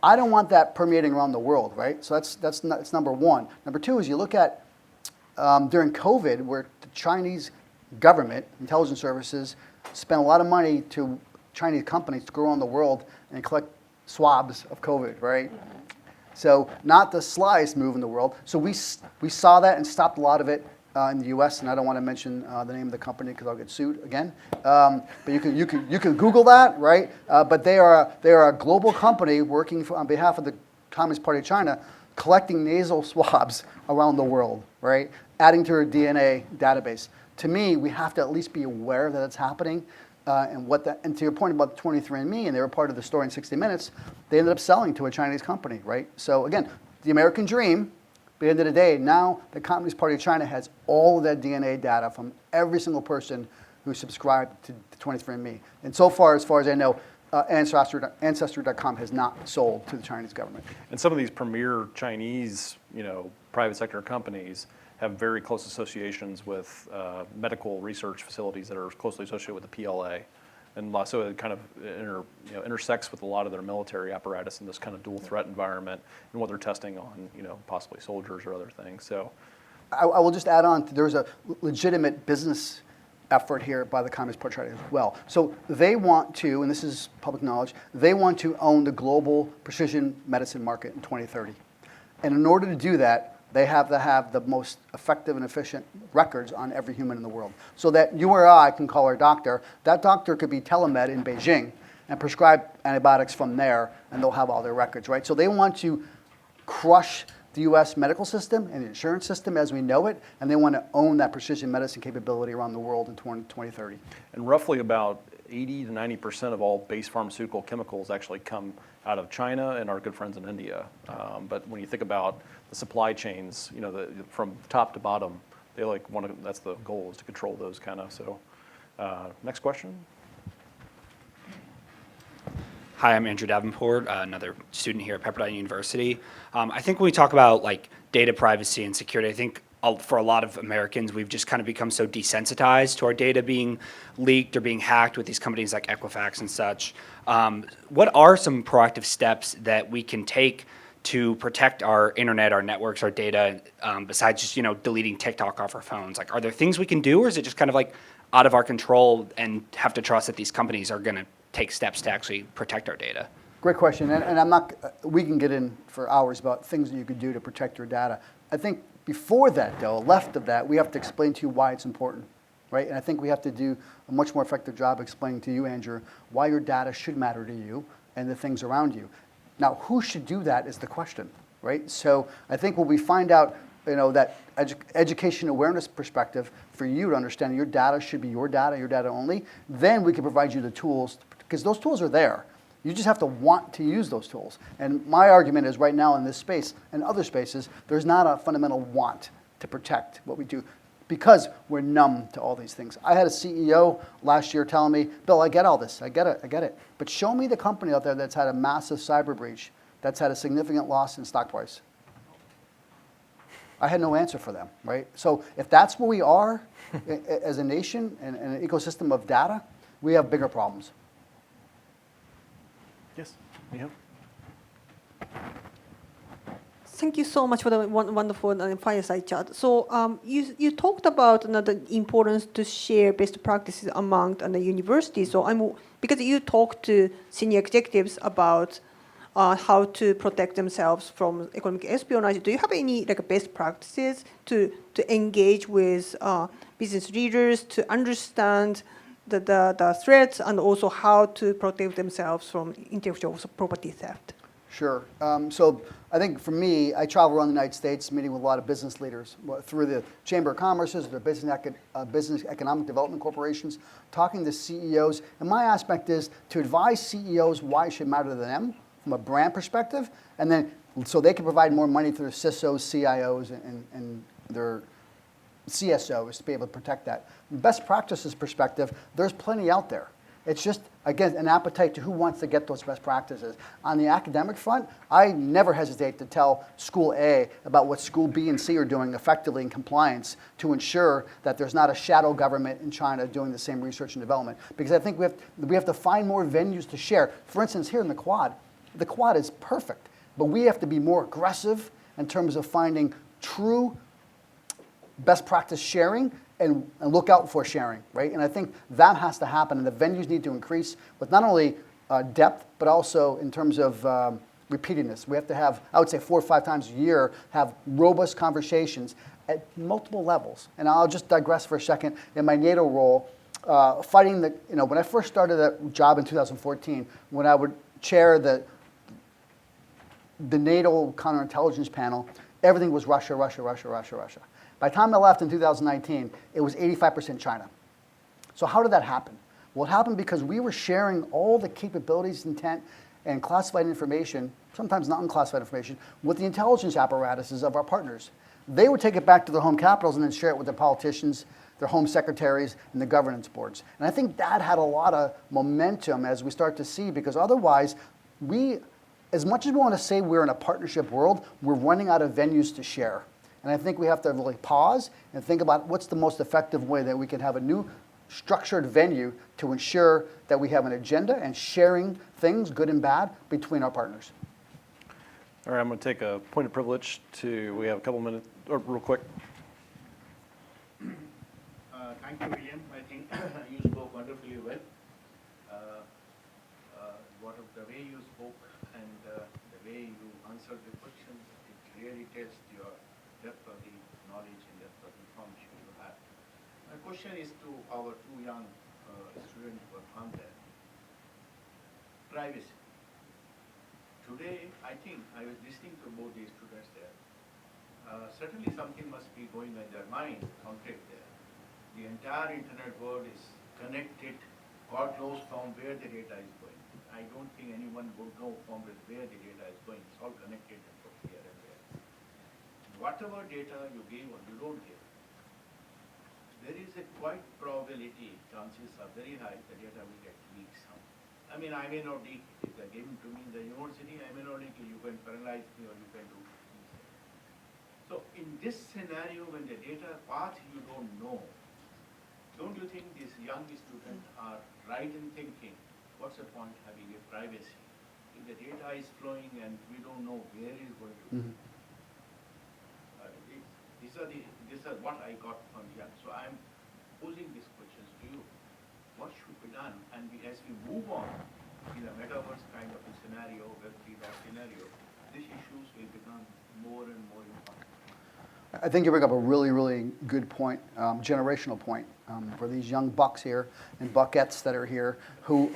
I don't want that permeating around the world, right? So that's number one. Number two is you look at during COVID, where the Chinese government, intelligence services, spent a lot of money to Chinese companies to go around the world and collect swabs of COVID, right? So not the slyest move in the world. So we saw that and stopped a lot of it in the U.S. And I don't want to mention the name of the company because I'll get sued again. But you can Google that, right? But they are a global company working on behalf of the Communist Party of China, collecting nasal swabs around the world, right? Adding to our DNA database. To me, we have to at least be aware that it's happening. And to your point about 23andMe, and they were part of the story in 60 Minutes, they ended up selling to a Chinese company, right? So again, the American dream, at the end of the day, now the Communist Party of China has all of that DNA data from every single person who subscribed to 23andMe. And so far as I know, Ancestry.com has not sold to the Chinese government. And some of these premier Chinese, private sector companies have very close associations with medical research facilities that are closely associated with the PLA. And so it kind of intersects with a lot of their military apparatus in this kind of dual threat environment and what they're testing on, possibly soldiers or other things. So I will just add on, there's a legitimate business effort here by the Communist Party as well. So they want to, and this is public knowledge, they want to own the global precision medicine market in 2030. And in order to do that, they have to have the most effective and efficient records on every human in the world. So that you or I can call our doctor, that doctor could be telemed in Beijing and prescribe antibiotics from there, and they'll have all their records, right? So they want to crush the U.S. medical system and the insurance system as we know it, and they want to own that precision medicine capability around the world in 2030. And roughly about 80 to 90% of all base pharmaceutical chemicals actually come out of China and our good friends in India. But when you think about the supply chains, from top to bottom, they that's the goal, is to control those kind of. So next question. Hi, I'm Andrew Davenport, another student here at Pepperdine University. I think when we talk about like data privacy and security, I think for a lot of Americans, we've just kind of become so desensitized to our data being leaked or being hacked with these companies like Equifax and such. What are some proactive steps that we can take to protect our internet, our networks, our data, besides just, deleting TikTok off our phones? Like, are there things we can do, or is it just kind of like out of our control and have to trust that these companies are going to take steps to actually protect our data? Great question, and I'm not. We can get in for hours about things that you could do to protect your data. I think before that, though, left of that, we have to explain to you why it's important, right? And I think we have to do a much more effective job explaining to you, Andrew, why your data should matter to you and the things around you. Now, who should do that is the question, right? So I think when we find out, that education awareness perspective for you to understand your data should be your data only, then we can provide you the tools, because those tools are there. You just have to want to use those tools. And my argument is right now in this space and other spaces, there's not a fundamental want to protect what we do because we're numb to all these things. I had a CEO last year telling me, Bill, I get all this, I get it. But show me the company out there that's had a massive cyber breach, that's had a significant loss in stock price. I had no answer for them, right? So if that's where we are as a nation and an ecosystem of data, we have bigger problems. Yes, yeah. Thank you so much for the wonderful fireside chat. So you talked about the importance to share best practices among the universities. So because you talked to senior executives about how to protect themselves from economic espionage, do you have any best practices to engage with business leaders to understand the threats and also how to protect themselves from intellectual property theft? Sure. So I think for me, I travel around the United States meeting with a lot of business leaders through the Chamber of Commerce's, the business economic development corporations, talking to CEOs. And my aspect is to advise CEOs why it should matter to them from a brand perspective, and then so they can provide more money to their CISOs, CIOs, and their CSOs to be able to protect that. From best practices perspective, there's plenty out there. It's just, again, an appetite to who wants to get those best practices. On the academic front, I never hesitate to tell School A about what School B and C are doing effectively in compliance to ensure that there's not a shadow government in China doing the same research and development. Because I think we have to find more venues to share. For instance, here in the Quad is perfect, but we have to be more aggressive in terms of finding true best practice sharing and look out for sharing, right? And I think that has to happen, and the venues need to increase with not only depth, but also in terms of repeatedness. We have to have, I would say 4 or 5 times a year, have robust conversations at multiple levels. And I'll just digress for a second. In my NATO role, fighting when I first started that job in 2014, when I would chair the NATO counterintelligence panel, everything was Russia. By the time I left in 2019, it was 85% China. So how did that happen? Well, it happened because we were sharing all the capabilities, intent, and classified information, sometimes not unclassified information, with the intelligence apparatuses of our partners. They would take it back to their home capitals and then share it with their politicians, their home secretaries, and the governance boards. And I think that had a lot of momentum as we start to see, because otherwise, as much as we want to say we're in a partnership world, we're running out of venues to share. And I think we have to really pause and think about what's the most effective way that we can have a new structured venue to ensure that we have an agenda and sharing things, good and bad, between our partners. All right, I'm going to take a point of privilege we have a couple minutes, or real quick. Thank you, William. I think you spoke wonderfully well. The way you spoke and the way you answered the questions, it really tells your depth of the knowledge and depth of information you have. My question is to our 2 young students who are on there. Privacy. Today, I think, I was listening to both these students there. Certainly something must be going in their mind, conflict there. The entire internet world is connected, God knows from where the data is going. I don't think anyone would know from where the data is going. It's all connected and put here and there. Whatever data you give or you don't give, there is a quite probability, chances are very high the data will get leaked I mean, I may not be, if they're given to me in the university, I may not be, you can paralyze me or you can do things. So in this scenario, when the data path you don't know, don't you think these young students are right in thinking, what's the point having a privacy? If the data is flowing and we don't know where it's going to go. These are what I got from young. So I'm posing these questions to you. What should be done? And as we move on in a metaverse kind of a scenario, Web3 scenario, these issues will become more and more important. I think you bring up a really, really good point, generational point, for these young bucks here and buckettes that are here who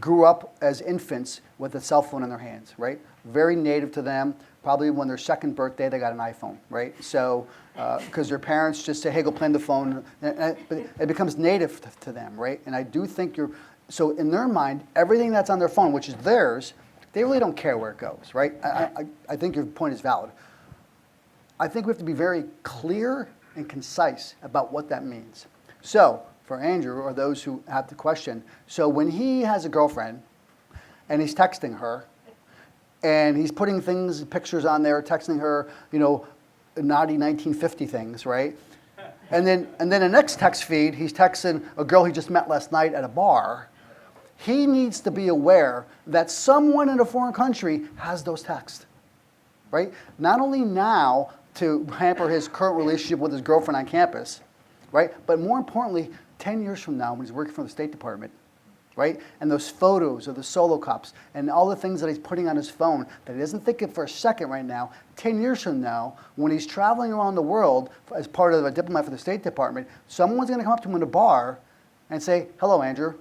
grew up as infants with a cell phone in their hands, right? Very native to them. Probably when their second birthday, they got an iPhone, right? So, because their parents just say, hey, go play on the phone. But it becomes native to them, right? And I do think so in their mind, everything that's on their phone, which is theirs, they really don't care where it goes, right? I think your point is valid. I think we have to be very clear and concise about what that means. So, for Andrew, or those who have the question, so when he has a girlfriend and he's texting her, and he's putting pictures on there, texting her, naughty 1950 things, right? And then the next text feed, he's texting a girl he just met last night at a bar. He needs to be aware that someone in a foreign country has those texts, right? Not only now to hamper his current relationship with his girlfriend on campus, right? But more importantly, 10 years from now when he's working for the State Department, right? And those photos of the solo cups and all the things that he's putting on his phone that he doesn't think of for a second right now, 10 years from now, when he's traveling around the world as part of a diplomat for the State Department, someone's going to come up to him in a bar and say, hello, Andrew.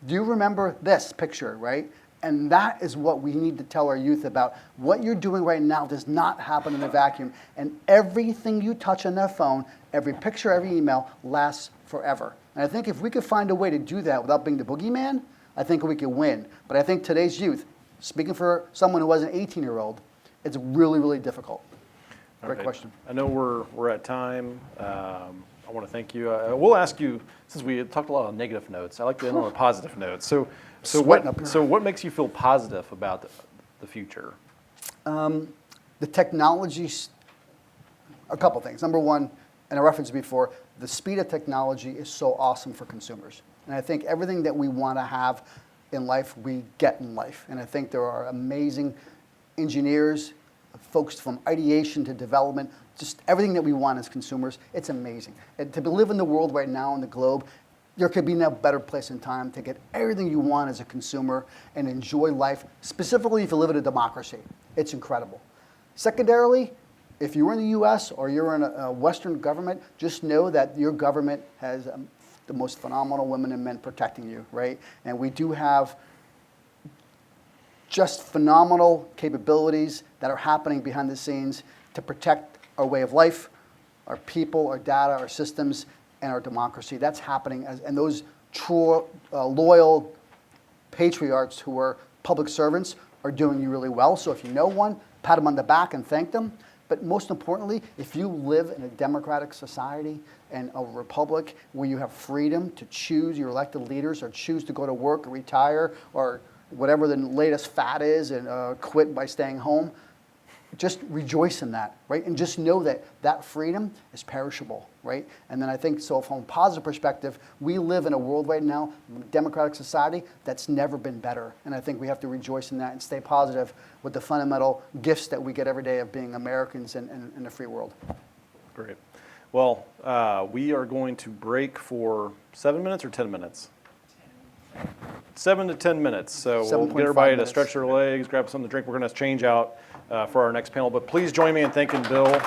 Do you remember this picture, right? And that is what we need to tell our youth about. What you're doing right now does not happen in a vacuum. And everything you touch on that phone, every picture, every email, lasts forever. And I think if we could find a way to do that without being the boogeyman, I think we could win. But I think today's youth, speaking for someone who was an 18-year-old, it's really, really difficult. Great question. I know we're at time. I want to thank you. We'll ask you, since we talked a lot on negative notes, I like to end on a positive note. So what makes you feel positive about the future? The technologies, a couple things. Number one, and I referenced before, the speed of technology is so awesome for consumers. And I think everything that we want to have in life, we get in life. And I think there are amazing engineers, folks from ideation to development, just everything that we want as consumers. It's amazing. And to live in the world right now, in the globe, there could be no better place in time to get everything you want as a consumer and enjoy life, specifically if you live in a democracy. It's incredible. Secondarily, if you're in the US or you're in a Western government, just know that your government has the most phenomenal women and men protecting you, right? And we do have just phenomenal capabilities that are happening behind the scenes to protect our way of life, our people, our data, our systems, and our democracy. That's happening, and those true, loyal patriarchs who are public servants are doing you really well. So if you know one, pat them on the back and thank them. But most importantly, if you live in a democratic society and a republic where you have freedom to choose your elected leaders or choose to go to work or retire or whatever the latest fad is and quit by staying home, just rejoice in that, right? And just know that that freedom is perishable, right? And then I think, so from a positive perspective, we live in a world right now, a democratic society, that's never been better. And I think we have to rejoice in that and stay positive with the fundamental gifts that we get every day of being Americans in a free world. Great. Well, we are going to break for 7 minutes or 10 minutes? 7 to 10 minutes. So we'll get everybody to stretch their legs, grab something to drink. We're going to change out for our next panel. But please join me in thanking Bill.